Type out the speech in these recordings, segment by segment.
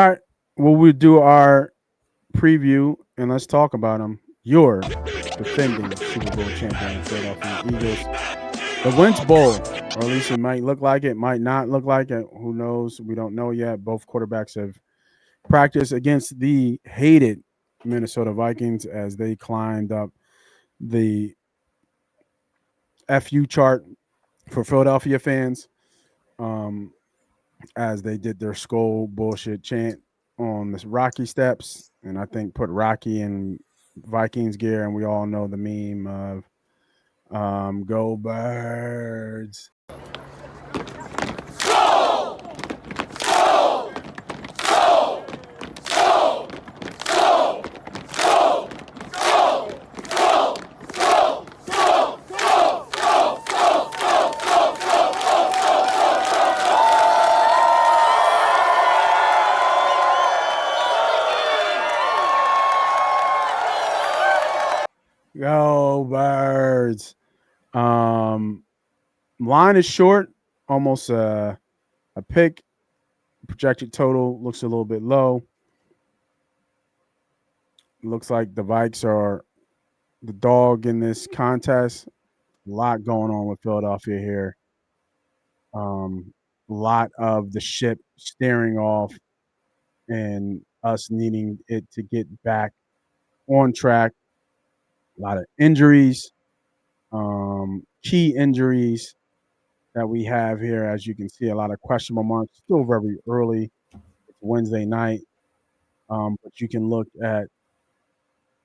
All right. Well, we'll do our preview and let's talk about them. Your defending Super Bowl champion, Philadelphia Eagles. The Wentz Bowl, or at least it might look like it, might not look like it. Who knows? We don't know yet. Both quarterbacks have practiced against the hated Minnesota Vikings as they climbed up the FU chart for Philadelphia fans, um, as they did their skull bullshit chant on the Rocky steps, and I think put Rocky in Vikings gear, and we all know the meme of "Go Birds." Go Birds. Um, Line is short, almost a pick. Projected total looks a little bit low. Looks like the Vikes are the dog in this contest. A lot going on with Philadelphia here. A lot of the ship staring off and us needing it to get back on track. A lot of injuries, key injuries that we have here. As you can see, a lot of questionable marks. Still very early. It's Wednesday night, but you can look at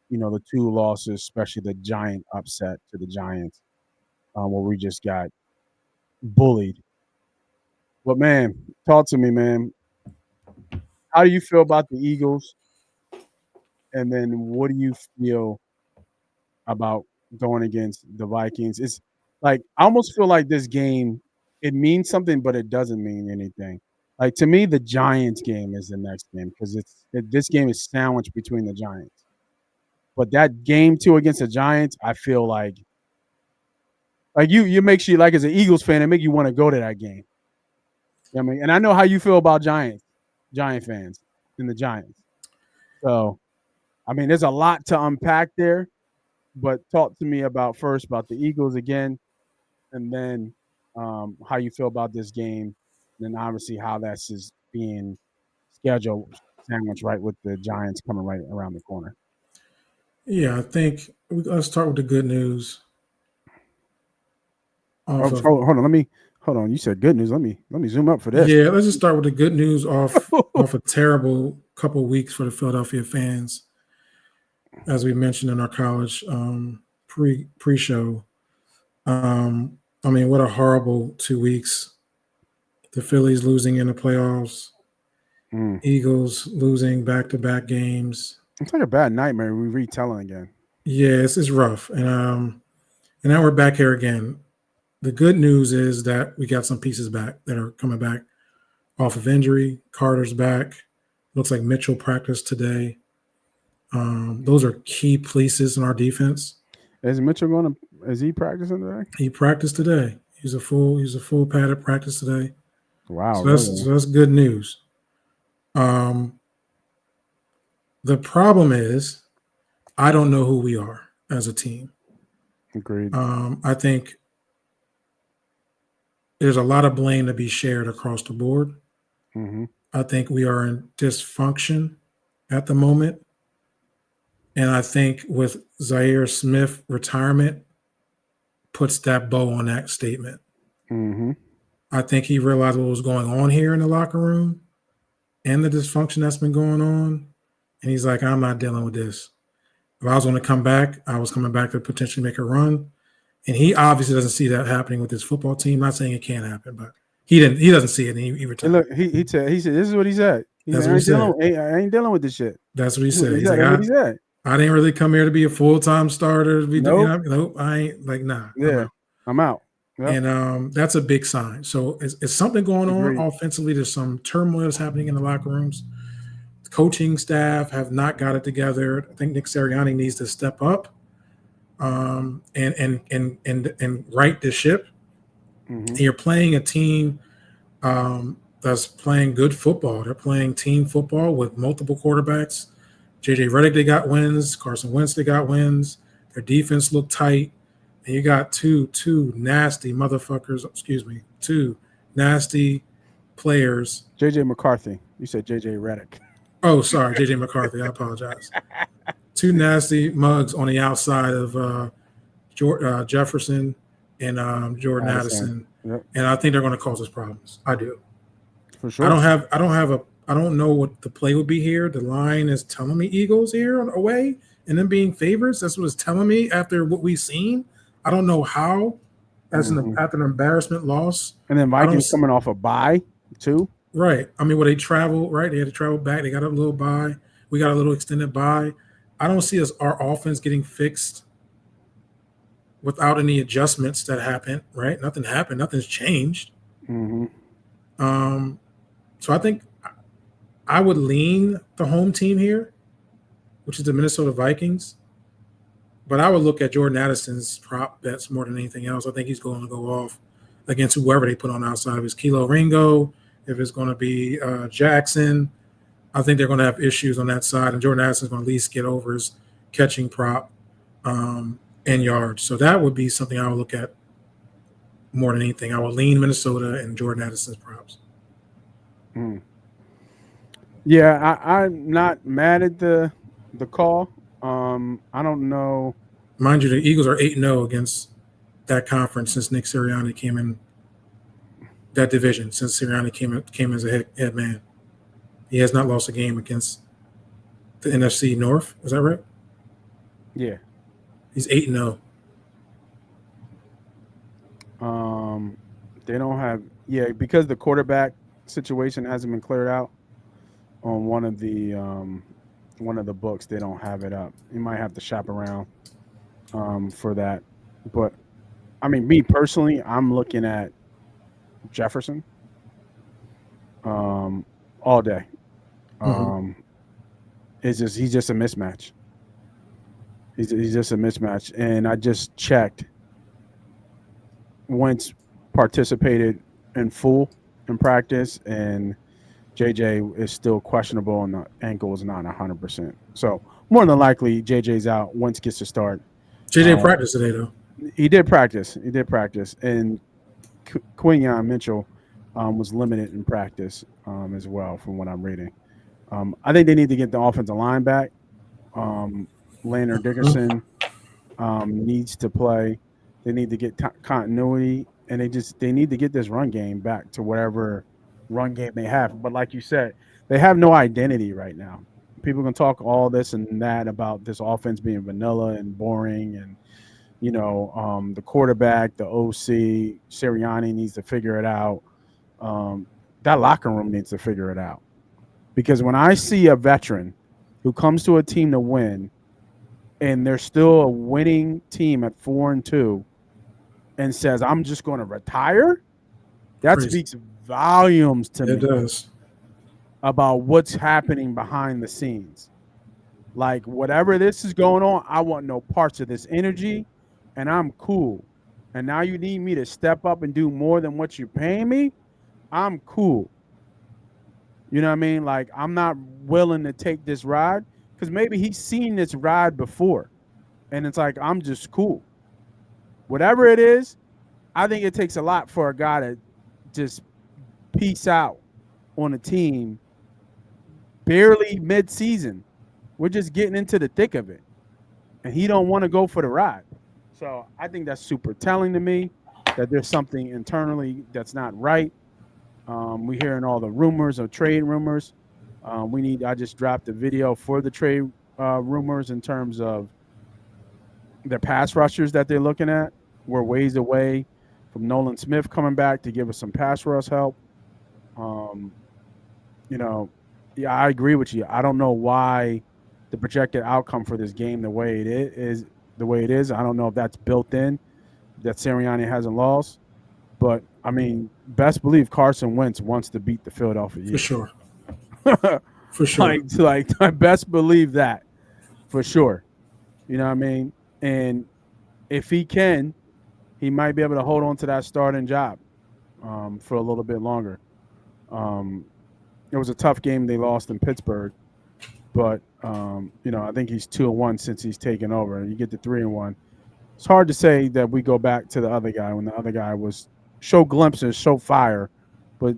the two losses, especially the giant upset to the Giants, where we just got bullied. But man, talk to me, man. How do you feel about the Eagles? And then what do you feel about going against the Vikings? It's like I almost feel like this game it means something, but it doesn't mean anything. Like to me, the Giants game is the next game because this game is sandwiched between the Giants. But that game two against the Giants, I feel like you makes you like as an Eagles fan, it make you want to go to that game. You know what I mean? And I know how you feel about Giant fans and the Giants. So I mean, there's a lot to unpack there. But talk to me about the Eagles again, and then how you feel about this game, and then obviously how that's just being scheduled sandwich right with the Giants coming right around the corner. Yeah, I think let's start with the good news Oh, off of. hold on, hold on. You said good news. Let me zoom up for this. Yeah, let's just start with the good news off a terrible couple of weeks for the Philadelphia fans, as we mentioned in our college pre show. I mean, what a horrible 2 weeks. The Phillies losing in the playoffs, Mm. Eagles losing back to back games. It's like a bad nightmare. We retelling again. Yes, it's rough, and now we're back here again. The good news is that we got some pieces back that are coming back off of injury. Carter's back. Looks like Mitchell practiced today. Those are key pieces in our defense. Is Mitchell going to? Is he practicing today? He practiced today. He's a full padded practice today. Wow, So that's really? so that's good news. Um, the problem is I don't know who we are as a team. Agreed. I think there's a lot of blame to be shared across the board. Mm-hmm. I think we are in dysfunction at the moment. And I think with Zaire Smith retirement puts that bow on that statement. Mm-hmm. I think he realized what was going on here in the locker room and the dysfunction that's been going on. And he's like, I'm not dealing with this. If I was going to come back, I was coming back to potentially make a run. And he obviously doesn't see that happening with his football team. Not saying it can't happen, but he doesn't see it, and he retired. Look, he said this is what he said. He That's said what he said. I ain't dealing with this shit. That's what he said. He's That's like, what he said. I didn't really come here to be a full-time starter. To be, Nope. nope, I ain't like, nah. Yeah, I'm out. Yep. And that's a big sign. So it's something going on Agreed. offensively. There's some turmoil that's happening in the locker rooms. The coaching staff have not got it together. I think Nick Sirianni needs to step up and right the ship. Mm-hmm. And you're playing a team that's playing good football. They're playing team football with multiple quarterbacks. JJ Redick, they got wins. Carson Wentz, they got wins. Their defense looked tight. And you got two nasty motherfuckers, excuse me, two nasty players. JJ McCarthy. You said JJ Redick. Oh, sorry, JJ McCarthy. I apologize. Two nasty mugs on the outside of Jefferson and Jordan Addison. Yep. And I think they're going to cause us problems. I do. For sure. I don't know what the play would be here. The line is telling me Eagles here on away and them being favorites. That's what it's telling me after what we've seen. I don't know how. After an embarrassment loss. And then Vikings coming off a bye too. Right. I mean, they travel, right? They had to travel back. They got a little bye. We got a little extended bye. I don't see our offense getting fixed without any adjustments that happened, right? Nothing happened. Nothing's changed. Mm-hmm. So I think I would lean the home team here, which is the Minnesota Vikings. But I would look at Jordan Addison's prop bets more than anything else. I think he's going to go off against whoever they put on outside. If it's Kilo Ringo, if it's going to be Jackson, I think they're going to have issues on that side. And Jordan Addison's going to at least get over his catching prop and yards. So that would be something I would look at more than anything. I would lean Minnesota and Jordan Addison's props. Mm. Yeah, I'm not mad at the call. I don't know. Mind you, the Eagles are 8-0 against that conference since Nick Sirianni came in that division, since Sirianni came as a head man. He has not lost a game against the NFC North. Is that right? Yeah. He's 8-0. They don't have because the quarterback situation hasn't been cleared out on one of the books. They don't have it up. You might have to shop around for that. But I mean, me personally, I'm looking at Jefferson all day. He's just a mismatch. He's just a mismatch. And I just checked. Wentz participated in full in practice, and JJ is still questionable, and the ankle is not 100%. So more than likely, JJ's out. Wentz gets to start. JJ practiced today, though. He did practice. And Quinyon Mitchell was limited in practice as well, from what I'm reading. I think they need to get the offensive line back. Landon Dickerson needs to play. They need to get continuity, and they need to get this run game back to whatever run game they have. But like you said, they have no identity right now. People can talk all this and that about this offense being vanilla and boring, and the quarterback, the OC, Sirianni needs to figure it out. That locker room needs to figure it out, because when I see a veteran who comes to a team to win, and they're still a winning team at 4-2, and says, "I'm just going to retire," that speaks volumes to me. It does. About what's happening behind the scenes. Like, whatever this is going on, I want no parts of this energy, and I'm cool. And now you need me to step up and do more than what you're paying me? I'm cool. You know what I mean? Like, I'm not willing to take this ride, because maybe he's seen this ride before, and it's like, I'm just cool. Whatever it is, I think it takes a lot for a guy to just peace out on a team barely mid-season. We're just getting into the thick of it, and he don't want to go for the ride. So I think that's super telling to me that there's something internally that's not right. We're hearing all the rumors of trade rumors. I just dropped a video for the trade rumors in terms of the pass rushers that they're looking at. We're ways away from Nolan Smith coming back to give us some pass rush help. Yeah, I agree with you. I don't know why the projected outcome for this game the way it is. I don't know if that's built in, that Sirianni hasn't lost. But, I mean, best believe Carson Wentz wants to beat the Philadelphia Eagles. For sure. Like, I best believe that. For sure. You know what I mean? And if he can, he might be able to hold on to that starting job for a little bit longer. Um, it was a tough game they lost in Pittsburgh, but I think he's 2-1 since he's taken over. And you get to 3-1. It's hard to say that we go back to the other guy when the other guy was show glimpses, show fire, but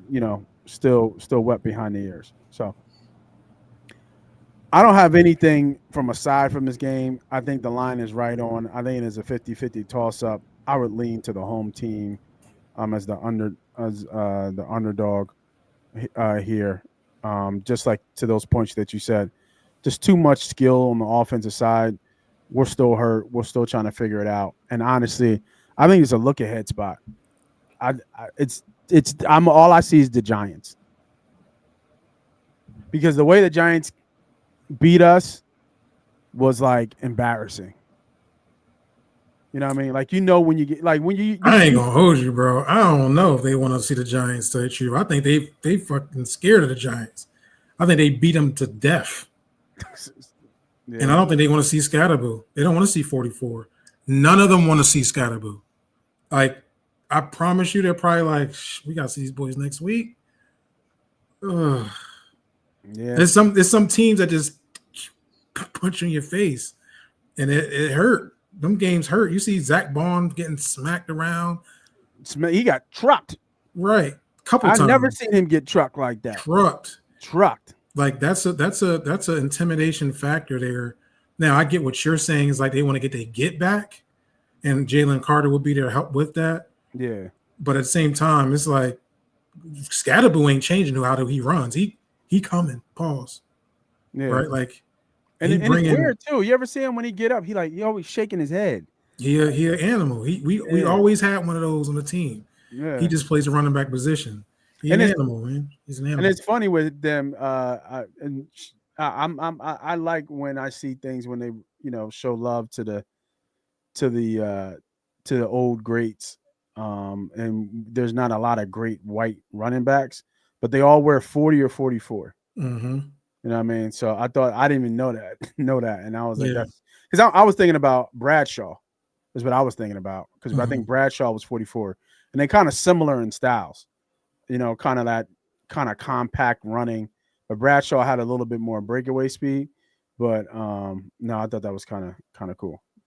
still wet behind the ears. So I don't have anything from aside from this game. I think the line is right on. I think it is a 50-50 toss up. I would lean to the home team as the underdog here. Just like to those points that you said, just too much skill on the offensive side. We're still hurt. We're still trying to figure it out. And honestly, I think it's a look ahead spot. I'm all I see is the Giants because the way the Giants beat us was like embarrassing. You know what I mean? Like when you get like when I ain't gonna hold you, bro. I don't know if they want to see the Giants tell you the truth. I think they fucking scared of the Giants. I think they beat them to death. Yeah. And I don't think they want to see Scatterboo. They don't want to see 44. None of them want to see Scatterboo. Like, I promise you, they're probably like, we gotta see these boys next week. Ugh. Yeah. There's some teams that just punch you in your face, and it hurt. Them games hurt. You see Zach Bond getting smacked around. He got trucked. Right. Couple times. I've never seen him get trucked like that. Trucked. Like that's a intimidation factor there. Now I get what you're saying is like they want to get their get back, and Jalen Carter will be there to help with that. Yeah. But at the same time, it's like Scatterboo ain't changing how he runs. He coming. Pause. Yeah. Right. Like, and it's weird too. You ever see him when he get up? He always shaking his head. He an animal. We always had one of those on the team. Yeah. He just plays the running back position. He's an animal, man. He's an animal. And it's funny with them. I like when I see things when they show love to the old greats. And there's not a lot of great white running backs, but they all wear 40 or 44. Mm-hmm. You know what I mean? So I thought I didn't even know that, and I was like, that's because I was thinking about Bradshaw. Is what I was thinking about because I think Bradshaw was 44, and they kind of similar in styles. Kind of that kind of compact running, but Bradshaw had a little bit more breakaway speed. But no, I thought that was kind of cool.